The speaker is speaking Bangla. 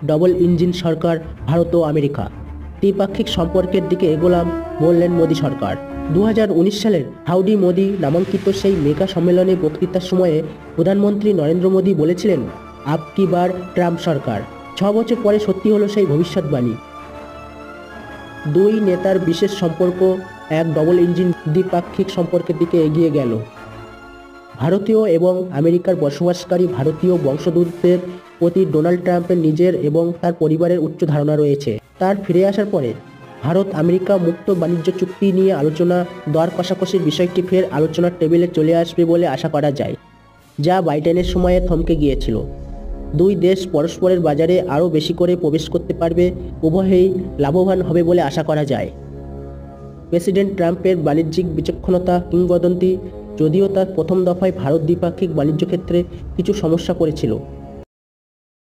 ডবল ইঞ্জিন সরকার ভারত ও আমেরিকা। দ্বিপাক্ষিক সম্পর্কের দিকে এগোলাম, বললেন মোদী সরকার। 2019 সালের হাউডি মোদি নামাঙ্কিত সেই মেগা সম্মেলনে বক্তৃতার সময়ে প্রধানমন্ত্রী নরেন্দ্র মোদী বলেছিলেন, আপ কি বার ট্রাম্প সরকার। 6 বছর পরে সত্যি হলো সেই ভবিষ্যৎবাণী। দুই নেতার বিশেষ সম্পর্ক এক ডবল ইঞ্জিন দ্বিপাক্ষিক সম্পর্কের দিকে এগিয়ে গেল। ভারতীয় এবং আমেরিকার বসবাসকারী ভারতীয় বংশোদ্ভূতদের প্রতি ডোনাল্ড ট্রাম্পের নিজের এবং তার পরিবারের উচ্চ ধারণা রয়েছে। তার ফিরে আসার পরে ভারত আমেরিকা মুক্ত বাণিজ্য চুক্তি নিয়ে আলোচনা, দর কষাকষির বিষয়টি ফের আলোচনার টেবিলে চলে আসবে বলে আশা করা যায়, যা বাইডেনের সময়ে থমকে গিয়েছিল। দুই দেশ পরস্পরের বাজারে আরও বেশি করে প্রবেশ করতে পারবে, উভয়েই লাভবান হবে বলে আশা করা যায়। প্রেসিডেন্ট ট্রাম্পের বাণিজ্যিক বিচক্ষণতা কিংবদন্তি, যদিও তার প্রথম দফায় ভারত দ্বিপাক্ষিক বাণিজ্য ক্ষেত্রে কিছু সমস্যা করেছিল,